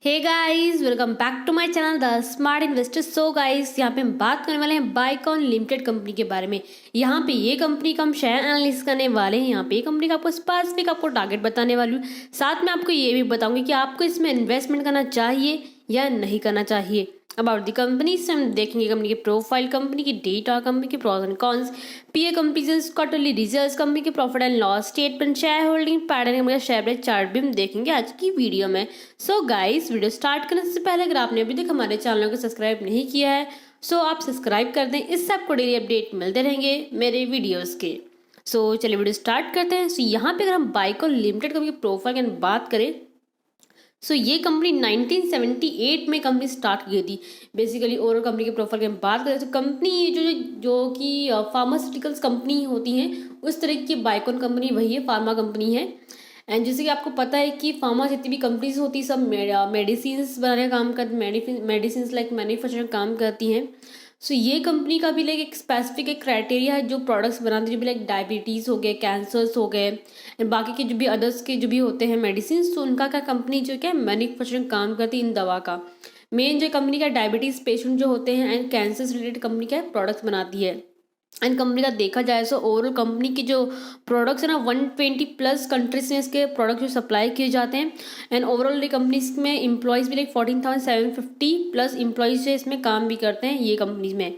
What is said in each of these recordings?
Hey guys, welcome back to my channel the smart investor. So guys, यहाँ पे हम बात करने वाले हैं बाइकॉन लिमिटेड कंपनी के बारे में। यहाँ पे ये कंपनी का हम शेयर एनालिसिस करने वाले हैं। यहाँ पे ये कंपनी का आपको स्पेसिफिक आपको टारगेट बताने वाली हूँ। साथ में आपको ये भी बताऊंगी कि आपको इसमें इन्वेस्टमेंट करना चाहिए या नहीं करना चाहिए। अबाउट द कंपनी से हम देखेंगे कंपनी के प्रोफाइल, कंपनी की डेटा, कंपनी के pros and cons, peer companies, quarterly results, company के profit and loss statement, share holding pattern, share price chart भी हम देखेंगे आज की वीडियो में। सो गाइस, वीडियो स्टार्ट करने से पहले अगर आपने अभी तक हमारे चैनल को सब्सक्राइब नहीं किया है सो आप सब्सक्राइब कर दें। इससे आपको डेली अपडेट मिलते रहेंगे मेरे वीडियोस के। सो चलिए वीडियो स्टार्ट करते हैं। सो यहाँ पे अगर हम बाइकॉन लिमिटेड कंपनी के प्रोफाइल की बात करें सो ये कंपनी 1978 में कंपनी स्टार्ट की थी। बेसिकली ओवरऑल कंपनी के प्रोफाइल की बात करें तो कंपनी जो जो कि फार्मास्यूटिकल्स कंपनी होती हैं उस तरह की बाइकॉन कंपनी वही है, फार्मा कंपनी है। एंड जैसे कि आपको पता है कि फार्मा जितनी भी कंपनीज होती है सब मेडिसिन बनाने का काम करती, मेडिसिन लाइक मैन्युफैक्चरिंग काम करती हैं। सो ये कंपनी का भी लाइक एक स्पेसिफिक एक क्राइटेरिया है जो प्रोडक्ट्स बनाते हैं, जो भी लाइक डायबिटीज़ हो गए, कैंसर्स हो गए एंड बाकी के जो भी अदर्स के जो भी होते हैं मेडिसिन, तो उनका क्या कंपनी जो क्या मैन्युफैक्चरिंग काम करती है इन दवा का। मेन जो कंपनी का डायबिटीज़ पेशेंट जो होते हैं एंड कैंसर से रिलेटेड कंपनी क्या प्रोडक्ट्स बनाती है। एंड कंपनी का देखा जाए तो ओवरऑल कंपनी की जो प्रोडक्ट्स है ना 120 प्लस कंट्रीज में इसके प्रोडक्ट जो सप्लाई किए जाते हैं। एंड ओवरऑल कंपनीज में एम्प्लॉयज़ भी लाइक 14,750 प्लस एम्प्लॉयज़ जो इसमें काम भी करते हैं ये कंपनीज में।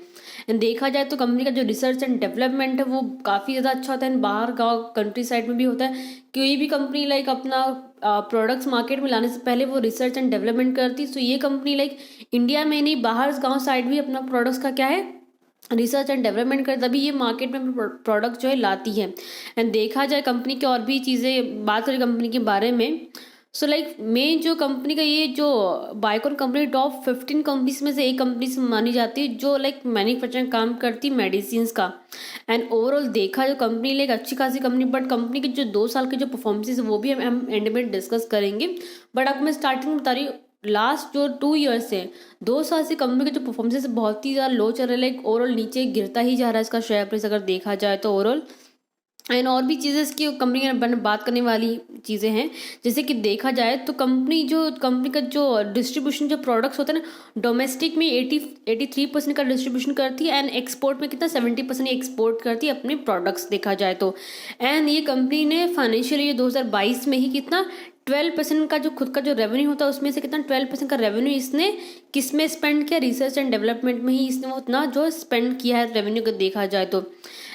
एंड देखा जाए तो कंपनी का जो रिसर्च एंड डेवलपमेंट है वो काफ़ी ज़्यादा अच्छा होता है। बाहर गाँव कंट्री साइड में भी होता है। कोई भी कंपनी लाइक अपना प्रोडक्ट्स मार्केट में लाने से पहले वो रिसर्च एंड डेवलपमेंट करती है। सो ये कंपनी लाइक इंडिया में नहीं बाहर गाँव साइड भी अपना प्रोडक्ट्स का क्या है रिसर्च एंड डेवलपमेंट कर तभी ये मार्केट में प्रोडक्ट जो है लाती है। एंड देखा जाए कंपनी की और भी चीज़ें बात करें कंपनी के बारे में सो लाइक मेन जो कंपनी का ये जो बाइकॉन कंपनी टॉप 15 कंपनीज में से एक कंपनी से मानी जाती है जो लाइक मैन्युफैक्चरिंग काम करती मेडिसिन का। एंड ओवरऑल देखा जो कंपनी लाइक अच्छी खासी कंपनी, बट कंपनी के जो 2 साल के जो परफॉर्मेंस है वो भी हम एंड में डिस्कस करेंगे। बट आपको मैं स्टार्टिंग में बता रही हूँ लास्ट जो 2 ईयर्स से 2 साल से कंपनी के जो परफॉर्मेंस है बहुत ही ज़्यादा लो चल रहा है। लाइक ओवरऑल नीचे गिरता ही जा रहा है इसका शेयर प्राइस अगर देखा जाए तो ओवरऑल। एंड और भी चीज़ें इसकी कंपनी के बात करने वाली चीज़ें हैं। जैसे कि देखा जाए तो कंपनी का जो डिस्ट्रीब्यूशन जो प्रोडक्ट्स होते हैं ना डोमेस्टिक में 83% का डिस्ट्रीब्यूशन करती है एंड एक्सपोर्ट में कितना 70% एक्सपोर्ट करती है अपने प्रोडक्ट्स देखा जाए तो। एंड ये कंपनी ने फाइनेंशियल ईयर 2022 में ही कितना 12% का जो खुद का जो रेवेन्यू होता है उसमें से कितना 12% का रेवेन्यू इसने किस में स्पेंड किया, रिसर्च एंड डेवलपमेंट में ही इसने वो उतना जो स्पेंड किया है रेवेन्यू का देखा जाए तो।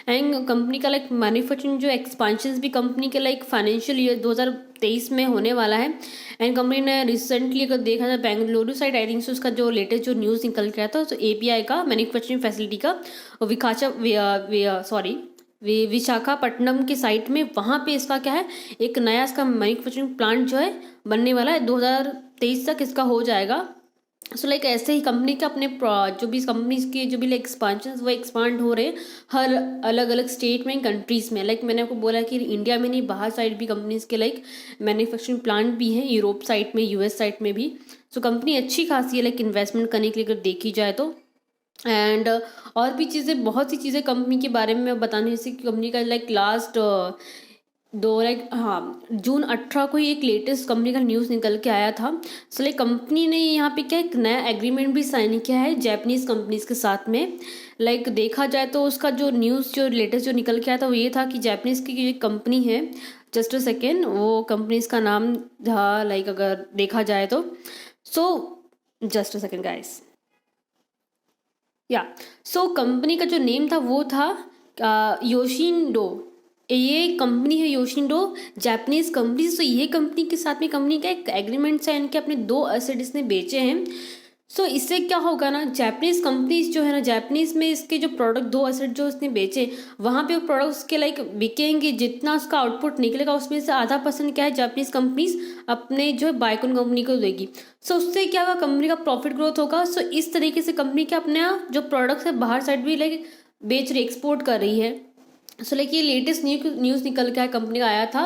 एंड कंपनी का लाइक मैन्युफैक्चरिंग जो एक्सपांशन भी कंपनी के लाइक फाइनेंशियल ईयर 2023 में होने वाला है। एंड कंपनी ने रिसेंटली अगर देखा जाए Bengaluru side I think so उसका जो लेटेस्ट जो न्यूज़ निकल के आया था तो एपीआई का मैन्युफैक्चरिंग फैसिलिटी का विशाखापट्टनम के साइट में वहाँ पे इसका क्या है एक नया इसका मैन्युफैक्चरिंग प्लांट जो है बनने वाला है 2023 तक इसका हो जाएगा। सो लाइक ऐसे ही कंपनी के अपने जो भी कंपनीज के जो भी लाइक एक्सपांशन वो एक्सपांड हो रहे हैं हर अलग अलग स्टेट में कंट्रीज में। लाइक मैंने आपको बोला कि इंडिया में नहीं बाहर साइड भी कंपनीज के लाइक मैन्युफैक्चरिंग प्लांट भी हैं, यूरोप साइड में, यूएस साइड में भी। सो कंपनी अच्छी खासी है लाइक इन्वेस्टमेंट करने के लिए अगर देखी जाए तो। एंड और भी चीज़ें बहुत सी चीज़ें कंपनी के बारे में मैं बताने जैसे कि कंपनी का लाइक लास्ट जून 18 को ही एक लेटेस्ट कंपनी का न्यूज़ निकल के आया था। सो लाइक कंपनी ने यहाँ पे क्या एक नया एग्रीमेंट भी साइन किया है जैपनीज़ कंपनीज के साथ में। लाइक देखा जाए तो उसका जो न्यूज़ जो लेटेस्ट जो निकल के आया था वो ये था कि जैपनीज़ की एक कंपनी है, जस्ट अ सेकेंड, वो कंपनीज का नाम था लाइक अगर देखा जाए तो so just a second guys so company का जो नेम था वो था योशिंडो। ये कंपनी है योशिंडो, जापानीज कंपनी। सो ये कंपनी के साथ में कंपनी का एक एग्रीमेंट है, इनके अपने 2 एसेट इसने बेचे हैं। सो इससे क्या होगा ना जापानीज कंपनीज जो है ना जापानीज में इसके जो प्रोडक्ट 2 एसेट जो इसने बेचे वहाँ पे वो प्रोडक्ट्स के लाइक बिकेंगे, जितना उसका आउटपुट निकलेगा उसमें से आधा % क्या है जापानीज कंपनीज अपने जो है बाइकॉन कंपनी को देगी। सो उससे क्या होगा कंपनी का प्रॉफिट ग्रोथ होगा। सो इस तरीके से कंपनी के अपने जो प्रोडक्ट्स है बाहर साइड भी लाइक बेच रही, एक्सपोर्ट कर रही है। सो लाइक ये लेटेस्ट न्यूज़ निकल के कंपनी का आया था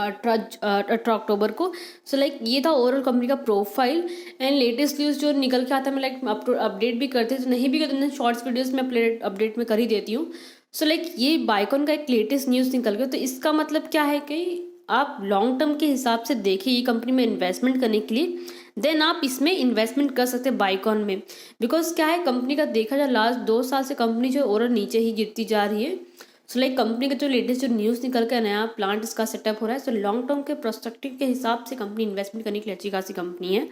18 अक्टूबर को। सो लाइक ये था ओवरऑल कंपनी का प्रोफाइल। एंड लेटेस्ट न्यूज़ जो निकल के आता है मैं लाइक अपडेट भी करते तो नहीं भी करते शॉर्ट्स वीडियोस में अपडेट में कर ही देती हूँ। सो लाइक ये बाइकॉन का एक लेटेस्ट न्यूज़ निकल गया तो इसका मतलब क्या है कि आप लॉन्ग टर्म के हिसाब से देखिए ये कंपनी में इन्वेस्टमेंट करने के लिए, देन आप इसमें इन्वेस्टमेंट कर सकते हैं बाइकॉन में। बिकॉज क्या है, कंपनी का देखा जाए लास्ट 2 साल से कंपनी जो और नीचे ही गिरती जा रही है। सो लाइक कंपनी का जो लेटेस्ट जो न्यूज़ निकल के नया प्लांट इसका सेटअप हो रहा है, सो लॉन्ग टर्म के प्रोस्पेक्टिव के हिसाब से कंपनी इन्वेस्टमेंट करने के लिए अच्छी खासी कंपनी है।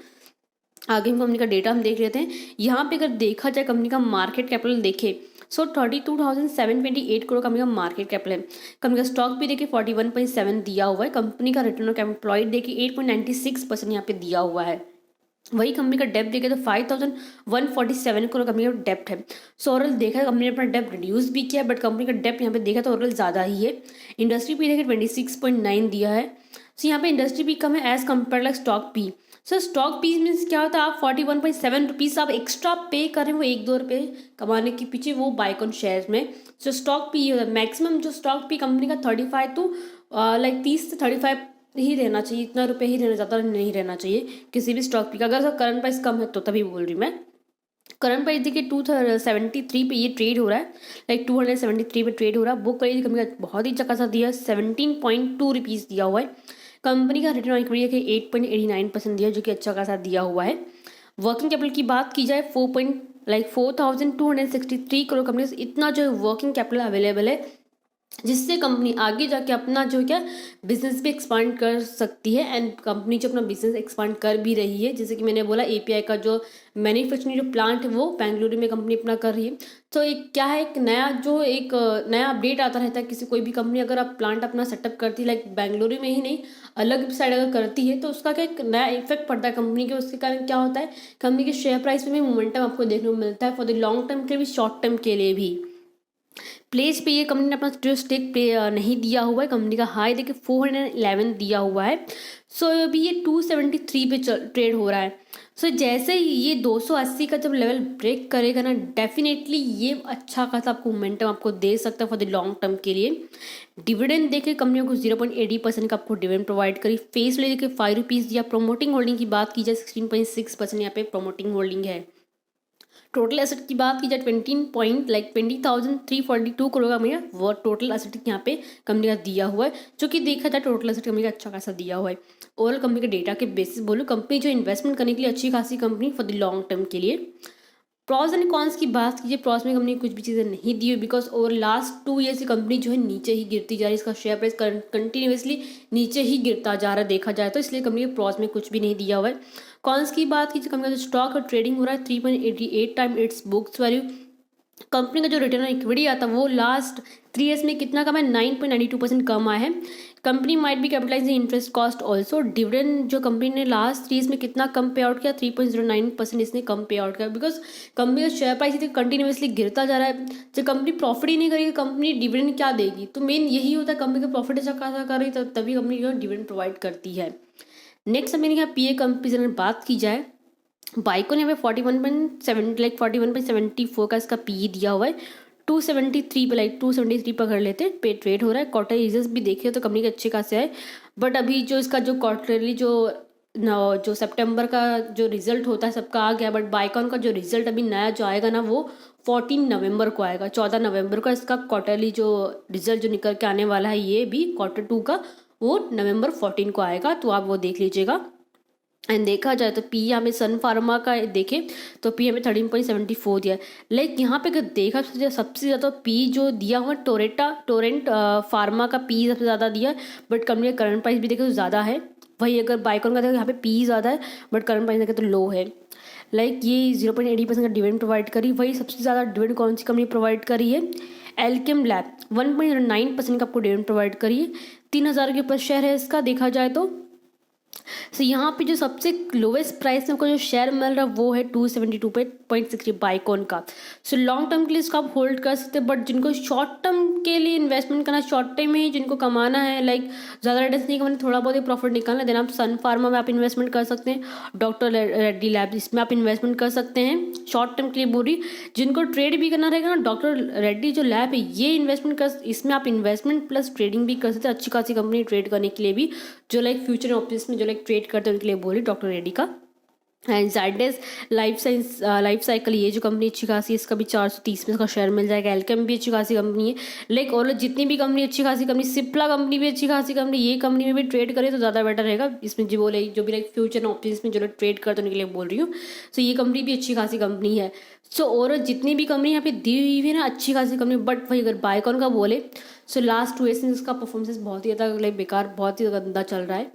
आगे हम कंपनी का डेटा हम देख लेते हैं। यहाँ पे अगर देखा जाए कंपनी का मार्केट कैपिटल देखे, सो 32,728 करोड़ कंपनी का मार्केट कैपिटल है। कंपनी का स्टॉक भी देखिए 41.7 दिया हुआ है। कंपनी का रिटर्न ऑन कैपिटल एम्प्लॉयड देखिए 8.96% यहाँ पे दिया हुआ है। वही कंपनी का डेप्ट देखे तो 5,147 करोड़ कंपनी का डेप्ट है। सो ओवरऑल देखा है कंपनी ने अपना डेप्ट रिड्यूस भी किया, बट कंपनी का डेप्ट यहाँ पे देखा तो ओवरऑल ज़्यादा ही है। इंडस्ट्री पी देखे 26.9 दिया है। सो यहाँ पे इंडस्ट्री पी कम है as compare like stock P. So stock P means क्या होता है, आप 41.7 रुपीज़ आप एक्स्ट्रा पे कर रहे हैं वो 1-2 रुपये कमाने के पीछे, वो बाइकॉन शेयर में। सो स्टॉक पी होता है मैक्सिमम जो स्टॉक पी कंपनी का 35 टू लाइक 30 से 35 ही रहना चाहिए, इतना रुपये ही रहना, ज़्यादा नहीं रहना चाहिए किसी भी स्टॉक पी का। अगर करंट प्राइस कम है तो तभी बोल रही मैं। करंट प्राइस देखिए 273 पे ये ट्रेड हो रहा है, लाइक 273 पे ट्रेड हो रहा है। बुक प्राइस कंपनी का बहुत ही अच्छा सा दिया है, 17.2 रुपीज़ दिया हुआ है। कंपनी का रिटर्न ऑन इक्विटी के 8.89% दिया, जो कि अच्छा खासा दिया हुआ है। वर्किंग कैपिटल की बात की जाए 4,263 करोड़ कंपनी से इतना जो है वर्किंग कैपिटल अवेलेबल है, जिससे कंपनी आगे जाके अपना जो क्या बिजनेस भी एक्सपांड कर सकती है। एंड कंपनी जो अपना बिजनेस एक्सपांड कर भी रही है, जैसे कि मैंने बोला एपीआई का जो मैन्युफैक्चरिंग जो प्लांट है वो बेंगलुरु में कंपनी अपना कर रही है। तो एक क्या है, एक नया अपडेट आता रहता है। किसी कोई भी कंपनी अगर आप प्लांट अपना सेटअप करती है, लाइक बेंगलुरु में ही नहीं अलग साइड अगर करती है, तो उसका क्या एक नया इफेक्ट पड़ता है कंपनी के। उसके कारण क्या होता है, कंपनी के शेयर प्राइस में भी मोमेंटम आपको देखने को मिलता है, फॉर द लॉन्ग टर्म के लिए भी शॉर्ट टर्म के लिए भी। प्लेस पे ये कंपनी ने अपना जो स्टेक पे नहीं दिया हुआ है। कंपनी का हाई देखिए 411 दिया हुआ है। सो अभी ये 273 पे ट्रेड हो रहा है। सो जैसे ही ये 280 का जब लेवल ब्रेक करेगा ना, डेफिनेटली ये अच्छा खासा आपको मोमेंटम आपको दे सकता है फॉर द लॉन्ग टर्म के लिए। डिविडेंड देखे कंपनी को 0.80% का आपको डिविडेंड प्रोवाइड करी। फेस ले देखिए 5 रुपीज़ दिया। प्रोमोटिंग होल्डिंग की बात की जाए 16.6% यहाँ पे प्रोमोटिंग होल्डिंग है। टोटल एसेट की बात की जाए 20,342 करोड़ का मेरा वो टोटल एसेट यहाँ पे कंपनी का दिया हुआ है, जो कि देखा जाए टोटल एसेट कंपनी का अच्छा खासा दिया हुआ है। ओवरऑल कंपनी के डेटा के बेसिस बोलो कंपनी जो इन्वेस्टमेंट करने के लिए अच्छी खासी company for the long term के लिए। प्रॉस एंड कॉन्स की बात कीजिए, प्रॉस में कंपनी कुछ भी चीज़ें नहीं दी हुई, बिकॉज ओवर लास्ट 2 ईयर से कंपनी जो है नीचे ही गिरती जा रही है। इसका शेयर प्राइस कंटिन्यूसली नीचे ही गिरता जा रहा है देखा जाए तो, इसलिए कंपनी के प्रॉस में कुछ भी नहीं दिया हुआ है। कॉन्स की बात कीजिए, कंपनी का जो स्टॉक और ट्रेडिंग हो रहा है 3.88 time it's books value. Company का जो रिटर्न ऑन इक्विटी आता है वो लास्ट 3 ईयर्स में कितना कम है, 9.92% कम आया है। कंपनी माइट भी capitalise interest cost also. Dividend जो कंपनी ने लास्ट 3 ईयर्स में कितना कम पे आउट किया, 3.09% इसने कम पे आउट किया, बिकॉज कंपनी का शेयर प्राइस इतनी कंटिन्यूसली गिरता जा रहा है। जब कंपनी प्रॉफिट ही नहीं करेगी कंपनी डिविडेंड क्या देगी, तो मेन यही होता है कंपनी का प्रॉफिट अच्छा खासा कर रही है तभी कंपनी जो डिविडेंड प्रोवाइड करती है। नेक्स्ट हमें यहाँ पीए कंपेरिजन बात की जाए, बाइकॉन यहाँ पे 41.74 का इसका पी दिया हुआ है। 273 पे लाइक 273 पकड़ लेते पे ट्रेड हो रहा है। क्वार्टर रिजल्ट भी देखिए तो कंपनी के अच्छे खासे है, बट अभी जो इसका जो क्वार्टरली जो सितंबर का जो रिजल्ट होता है सबका आ गया, बट बाइकॉन का जो रिजल्ट अभी नया जो आएगा ना वो 14 नवंबर को आएगा। 14 नवंबर को इसका क्वार्टरली जो रिजल्ट जो निकल के आने वाला है ये भी Q2 का, वो नवंबर 14 को आएगा, तो आप वो देख लीजिएगा। एंड देखा जाए तो पी यहाँ पे सन फार्मा का देखें तो पी हमें 13.74 दिया है। लाइक यहाँ पे अगर देखा सबसे ज़्यादा पी जो दिया हुआ टोरेंट फार्मा का पी सबसे ज़्यादा दिया है, बट कंपनी का करंट प्राइस भी देखें तो ज़्यादा है। वही अगर बाइकॉन का देखो यहाँ पे पी ज़्यादा है बट करंट प्राइस देखें तो लो है। लाइक ये 0.80% का डिविडेंड प्रोवाइड करी। वही सबसे ज़्यादा डिविडेंड कौन सी कंपनी प्रोवाइड करी है, एल्केम लैब 1.09% का आपको डिविडेंड प्रोवाइड करी है। 3,000 के ऊपर शेयर है इसका देखा जाए तो। सो यहाँ पे जो सबसे लोवेस्ट प्राइस में आपको जो शेयर मिल रहा है वो है 272.60 बाइकॉन का। सो लॉन्ग टर्म के लिए इसको आप होल्ड कर सकते हैं, बट जिनको शॉर्ट टर्म के लिए इन्वेस्टमेंट करना, शॉर्ट टाइम में ही जिनको कमाना है, लाइक ज़्यादा रिटर्न नहीं कमाना, थोड़ा बहुत ही प्रॉफिट निकालना, देन आप सन फार्मा में आप इन्वेस्टमेंट कर सकते हैं। डॉक्टर रेड्डी लैब इसमें आप इन्वेस्टमेंट कर सकते हैं शॉर्ट टर्म के लिए बोली। जिनको ट्रेड भी करना रहेगा ना, डॉक्टर रेड्डी जो लैब है ये इन्वेस्टमेंट कर, इसमें आप इन्वेस्टमेंट प्लस ट्रेडिंग भी कर सकते हैं। अच्छी खासी कंपनी ट्रेड करने के लिए भी, जो लाइक फ्यूचर ऑप्शंस में जो लाइक ट्रेड करते हैं उनके लिए बोली डॉक्टर रेड्डी का। एंड जाइडस लाइफ साइकिल, ये जो कंपनी अच्छी खासी है, इसका भी 430 में इसका शेयर मिल जाएगा। एल्केम भी अच्छी खासी कंपनी है, लाइक और जितनी भी कंपनी अच्छी खासी कंपनी, सिप्ला कंपनी भी अच्छी खासी कंपनी, ये कंपनी में भी ट्रेड करे तो ज़्यादा बेटर रहेगा। इसमें जो बोले जो भी लाइक फ्यूचर ऑप्शन में जो लोग ट्रेड करते उनके लिए बोल रही हूँ। सो ये कंपनी भी अच्छी खासी कंपनी है। सो और जितनी भी कंपनी यहाँ पे दी हुई है ना अच्छी खासी कंपनी, बट वही अगर बायकॉन का बोले सो लास्ट 2 ईयर्स में इसका परफॉर्मेंस बहुत ही ज़्यादा लाइक बेकार, बहुत ही गंदा चल रहा है।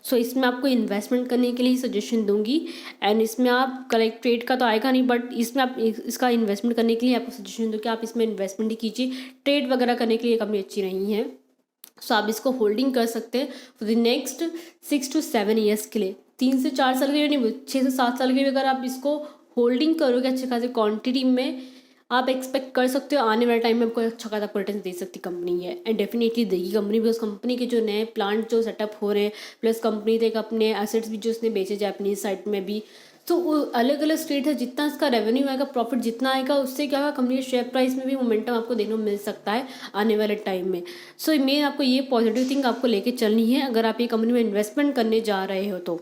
सो इसमें आपको इन्वेस्टमेंट करने के लिए सजेशन दूंगी। एंड इसमें आप कलेक्ट ट्रेड का तो आएगा नहीं, बट इसमें आप इसका इन्वेस्टमेंट करने के लिए आपको सजेशन दूँ कि आप इसमें इन्वेस्टमेंट ही कीजिए। ट्रेड वगैरह करने के लिए कंपनी अच्छी नहीं है। सो आप इसको होल्डिंग कर सकते हैं for the next 6 to 7 years के लिए। 3 से 4 साल के लिए नहीं, 6 से 7 साल के लिए अगर आप इसको होल्डिंग करोगे अच्छे खासे क्वांटिटी में, आप एक्सपेक्ट कर सकते हो आने वाले टाइम में आपको अच्छा खासा रिटर्न दे सकती कंपनी है। एंड डेफिनेटली देगी कंपनी, बिकॉज कंपनी के जो नए प्लांट जो सेटअप हो रहे हैं, प्लस कंपनी तक अपने एसेट्स भी जो उसने बेचे जापानीज साइड में भी, तो अलग अलग स्टेट है, जितना इसका रेवेन्यू आएगा, प्रॉफिट जितना आएगा, उससे क्या होगा कंपनी के शेयर प्राइस में भी मोमेंटम आपको देखने को मिल सकता है आने वाले टाइम में। सो मेन आपको ये पॉजिटिव थिंग आपको लेके चलनी है अगर आप ये कंपनी में इन्वेस्टमेंट करने जा रहे हो तो।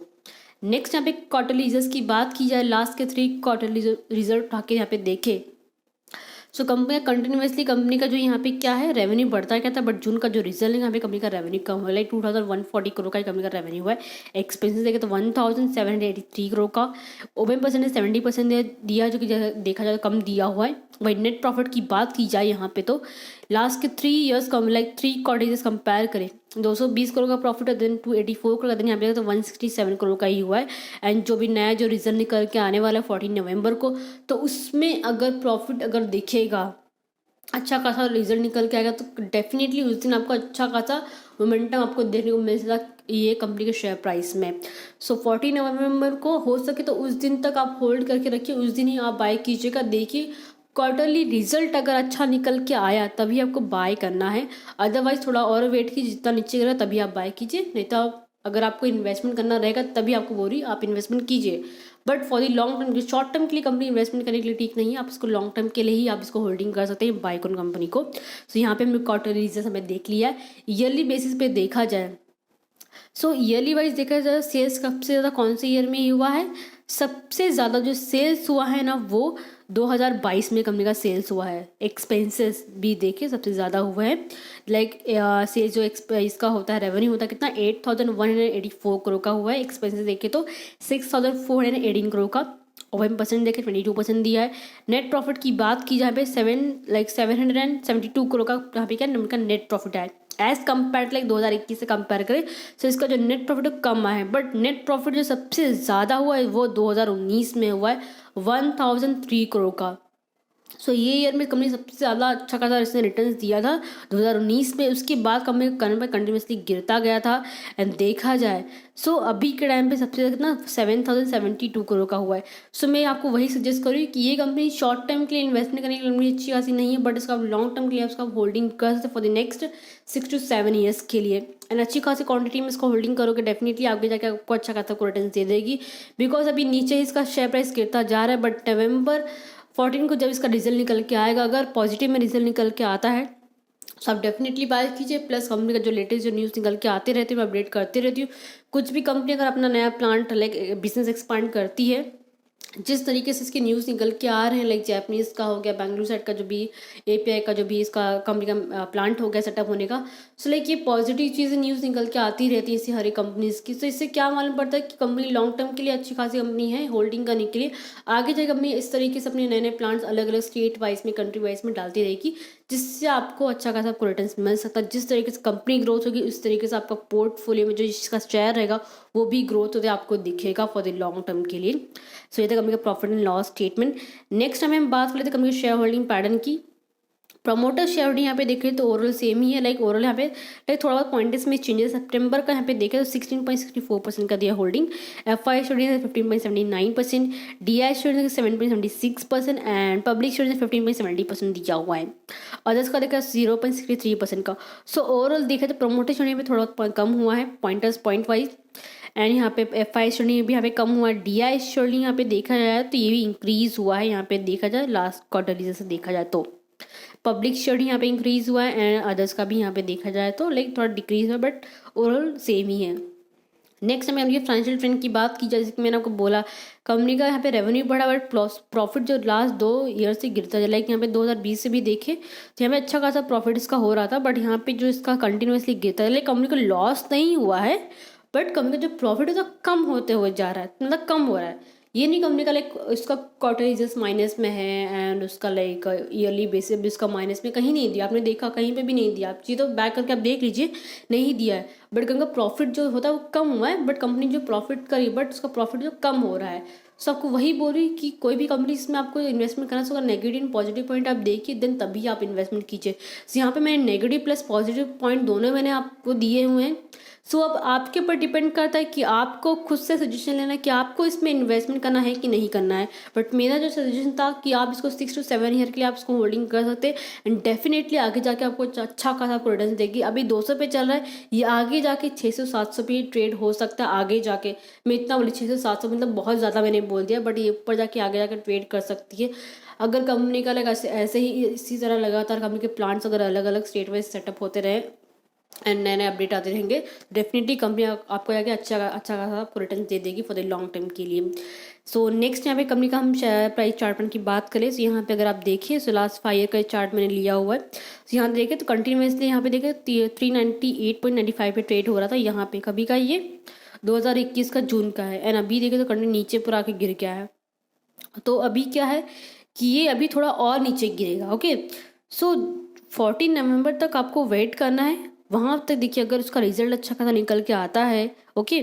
नेक्स्ट यहाँ पे क्वार्टरली रिजल्ट्स की बात की जाए, लास्ट के 3 क्वार्टरली रिजल्ट उठा के यहाँ पे देखे। सो कंपनी कंटिन्यूसली कंपनी का जो यहाँ पे क्या है रेवेन्यू बढ़ता है क्या था, बट जून का जो रिजल्ट है यहाँ पे कंपनी का रेवेन्यू कम हुआ, लाइक 2140 करोड़ का कंपनी का रेवेन्यू हुआ है। एक्सपेंसेस देखे तो 1783 करोड़ का, ओपन परसेंटेज 70% दिया, जो कि देखा जाए तो कम दिया हुआ है। वही नेट प्रॉफिट की बात की जाए यहाँ पे तो लास्ट के 3 ईयर्स कम, लाइक 3 क्वार्टर्स कंपेयर करें 220 करोड़ का प्रॉफिट है, देन 284 करोड़ का, देन यहाँ पे तो 167 करोड़ का ही हुआ है। एंड जो भी नया जो रिजल्ट निकल के आने वाला है 14 नवंबर को, तो उसमें अगर प्रॉफिट अगर दिखेगा, अच्छा खासा रिजल्ट निकल के आएगा, तो डेफिनेटली उस दिन आपको अच्छा खासा मोमेंटम आपको देखने को मिल सकता ये कंपनी के शेयर प्राइस में। सो 14 नवंबर को हो सके तो उस दिन तक आप होल्ड करके रखिए, उस दिन ही आप बाय कीजिएगा। देखिए क्वार्टरली रिजल्ट अगर अच्छा निकल के आया तभी आपको बाय करना है, अदरवाइज थोड़ा और वेट कीजिए, जितना नीचे गिरा तभी आप बाय कीजिए। नहीं तो अगर आपको इन्वेस्टमेंट करना रहेगा तभी आपको बोल रही आप इन्वेस्टमेंट कीजिए, but for the long term, short term के लिए कंपनी इन्वेस्टमेंट करने के लिए ठीक नहीं है। आप इसको लॉन्ग टर्म के लिए ही आप इसको होल्डिंग कर सकते हैं बायकॉन कंपनी को। सो यहाँ पे हमने क्वार्टरली रिजल्ट हमें देख लिया है। ईयरली बेसिस पे देखा जाए, सो ईयरली वाइज देखा जाए सेल्स सबसे ज़्यादा कौन से ईयर में ही हुआ है, सबसे ज़्यादा जो सेल्स हुआ है ना वो 2022 में कंपनी का सेल्स हुआ है। एक्सपेंसेस भी देखे सबसे ज़्यादा हुआ है, लाइक सेल्स जो इसका होता है रेवेन्यू होता है कितना 8184 करोड़ का हुआ है। एक्सपेंसेस देखे तो 6418 करोड़ का, ओपन परसेंट देखे 22% दिया है। नेट प्रॉफिट की बात की जहाँ पे 772 करोड़ का यहाँ पे क्या का नेट प्रॉफिट है, एज कम्पेयर लाइक 2021 से कंपेयर करें तो इसका जो नेट प्रॉफिट है कम आया है। बट नेट प्रॉफिट जो सबसे ज़्यादा हुआ है वो 2019 में हुआ है 1003 करोड़ का। सो ये ईयर में कंपनी सबसे ज़्यादा अच्छा खासा इसने रिटर्न्स दिया था 2019 में। उसके बाद कंपनी का करंट पे कंटिन्यूसली गिरता गया था। एंड देखा जाए सो अभी के टाइम पे सबसे ज़्यादा कितना 7072 करोड़ का हुआ है। सो मैं आपको वही सजेस्ट करूँ कि ये कंपनी शॉर्ट टर्म के लिए इन्वेस्टमेंट करने के लिए अच्छी खासी नहीं है, बट इसका लॉन्ग टर्म के लिए उसका होल्डिंग कर सकते for the next 6 to 7 years के लिए। एंड अच्छी खासी क्वांटिटी में इसको होल्डिंग करोगे डेफिनेटली आगे जाके आपको अच्छा खासा रिटर्न दे देगी, बिकॉज अभी नीचे ही इसका शेयर प्राइस गिरता जा रहा है। बट नवंबर 14 को जब इसका रिजल्ट निकल के आएगा, अगर पॉजिटिव में रिजल्ट निकल के आता है तो आप डेफिनेटली बाय कीजिए। प्लस कंपनी का जो लेटेस्ट जो न्यूज़ निकल के आते रहते हैं मैं अपडेट करती रहती हूँ। कुछ भी कंपनी अगर अपना नया प्लांट लाइक बिजनेस एक्सपांड करती है, जिस तरीके से इसके न्यूज़ निकल के आ रहे हैं, लाइक जापानीज़ का हो गया, बेंगलुरु साइड का जो भी एपीआई का जो भी इसका कंपनी का प्लांट हो गया सेटअप होने का, सो लाइक ये पॉजिटिव चीज़ें न्यूज़ निकल के आती रहती है इसी हर एक कंपनीज़ की। तो इससे क्या मालूम पड़ता है कि कंपनी लॉन्ग टर्म के लिए अच्छी खासी कंपनी है होल्डिंग करने के लिए। आगे जाकर कंपनी इस तरीके से अपने नए नए प्लांट्स अलग अलग स्टेट वाइज में, कंट्री वाइज में डालती रहेगी, जिससे आपको अच्छा खासा रिटर्न्स मिल सकता है। जिस तरीके से कंपनी ग्रोथ होगी उस तरीके से आपका पोर्टफोलियो में जो इसका शेयर रहेगा वो भी ग्रोथ होते आपको दिखेगा फॉर द लॉन्ग टर्म के लिए। सो ये था कंपनी का profit and loss statement. Next हम बात कर लेते कंपनी के शेयर होल्डिंग पैटर्न की। प्रमोटर शेयर होल्डिंग यहाँ पे देखें तो ओवरऑल सेम ही है, लाइक ओवरऑल यहाँ पे लाइक थोड़ा बहुत पॉइंट्स में चेंजेस। सितंबर का यहाँ पे देखें तो 16.64% का दिया holding, FI holding 15.79%, DI holding 7.76% and public holding 15.70% दिया हुआ है। अदर्स का देखा 0.63% का। सो ओवरऑल देखा तो प्रमोटर होल्डिंग पे थोड़ा बहुत कम हुआ है पॉइंटर्स पॉइंट वाइज। एंड यहाँ पे एफ आई होल्डिंग भी यहाँ पे कम हुआ है। डी आई होल्डिंग यहाँ पे देखा जाए तो ये भी इंक्रीज हुआ है यहाँ पे देखा जाए लास्ट क्वार्टरली जैसे देखा जाए तो। पब्लिक शेयर यहाँ पे इंक्रीज हुआ है एंड अदर्स का भी यहाँ पे देखा जाए तो लाइक थोड़ा डिक्रीज हुआ, बट ओवरऑल सेम ही है। नेक्स्ट में अगर फाइनेंशियल ट्रेंड की बात की जाए, जैसे कि मैंने आपको बोला कंपनी का यहाँ पे रेवेन्यू बढ़ा, बट प्रॉफिट जो लास्ट 2 ईयर से गिरता चला है। यहाँ पे 2020 से भी देखे तो यहाँ पे अच्छा खासा प्रॉफिट इसका हो रहा था, बट यहाँ पे जो इसका कंटिन्यूसली गिरता चला, कंपनी को लॉस नहीं हुआ है, बट कंपनी का जो प्रॉफिट है तो कम होते हुए जा रहा है, मतलब कम हो रहा है। ये नहीं कंपनी का लाइक इसका क्वार्टरली जस्ट माइनस में है एंड उसका लाइक ईयरली बेसिस भी इसका माइनस में कहीं नहीं दिया, आपने देखा कहीं पे भी नहीं दिया। आप चीज़ तो बैक करके आप देख लीजिए, नहीं दिया है। बट कंपनी का प्रॉफिट जो होता है वो कम हुआ है, बट कंपनी जो प्रॉफिट करी बट उसका प्रॉफिट जो कम हो रहा है। सो आपको वही बोल रही कि कोई भी कंपनी इसमें आपको इन्वेस्टमेंट करना, उसका नेगेटिव एंड पॉजिटिव पॉइंट आप देखिए, देन तभी आप इन्वेस्टमेंट कीजिए। सो यहाँ पे मैंने नेगेटिव प्लस पॉजिटिव पॉइंट दोनों मैंने आपको दिए हुए हैं। सो अब आपके ऊपर डिपेंड करता है कि आपको खुद से सजेशन लेना है कि आपको इसमें इन्वेस्टमेंट करना है कि नहीं करना है। बट मेरा जो सजेशन था कि आप इसको 6 to 7 ईयर के लिए आप इसको होल्डिंग कर सकते हैं, एंड डेफिनेटली आगे जाके आपको अच्छा खासा रिटर्न देगी। अभी 200 पे चल रहा है, ये आगे जाके 600-700 पे ट्रेड हो सकता है। आगे जाके मैं इतना बोली 600-700 मतलब बहुत ज़्यादा मैंने बोल दिया, बट ये ऊपर जाके आगे जाकर ट्रेड कर सकती है अगर कंपनी का लगा ऐसे ही इसी तरह लगातार कंपनी के प्लांट्स अगर अलग अलग स्टेट वाइज सेटअप होते रहे एंड नए नए अपडेट आते रहेंगे, डेफिनेटली कंपनी आपको जाके अच्छा खासा आपको रिटर्न दे देगी फॉर द लॉन्ग टर्म के लिए। सो नेक्स्ट यहाँ पे कंपनी का हम प्राइस चार्ट की बात करें, तो यहाँ पे अगर आप देखिए सो लास्ट 5 ईयर का चार्ट मैंने लिया हुआ है। तो यहाँ देखें तो कंटिन्यूसली यहाँ पे देखें 398.95 पे ट्रेड हो रहा था। यहाँ पे कभी का ये 2021 का जून का है, एंड अभी देखें तो कंटिन्यू नीचे पर आके गिर गया है। तो अभी क्या है कि ये अभी थोड़ा और नीचे गिरेगा। ओके, सो 14 नवंबर तक आपको वेट करना है। वहाँ तक देखिए अगर उसका रिजल्ट अच्छा खासा निकल के आता है, ओके,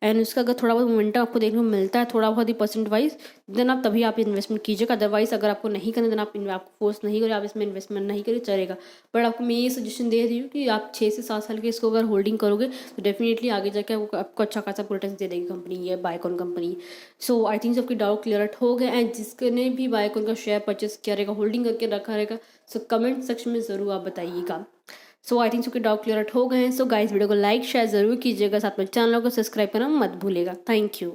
एंड उसका अगर थोड़ा बहुत मोमेंटम आपको देखने को मिलता है थोड़ा बहुत ही परसेंट वाइज, देन आप तभी आप इन्वेस्टमेंट कीजिएगा। अदरवाइज अगर आपको नहीं करना, देन आपको फोर्स नहीं करें, आप इसमें इन्वेस्टमेंट नहीं करें चलेगा। बट आपको मैं ये सजेशन दे रही हूँ कि आप 6 से 7 साल के इसको अगर होल्डिंग करोगे तो डेफिनेटली आगे जाके आपको अच्छा खासा रिटर्न दे देगी कंपनी, ये Biocon company. So I think सबके डाउट क्लियर हो गए, एंड जिसने भी बायकॉन का शेयर परचेस किया रहेगा, होल्डिंग करके रखा रहेगा, सो कमेंट सेक्शन में ज़रूर आप बताइएगा। सो आई थिंक सबके डाउट क्लियर हो गए हैं। सो गाइस वीडियो को लाइक शेयर ज़रूर कीजिएगा, साथ में चैनल को सब्सक्राइब करना मत भूलिएगा। Thank you.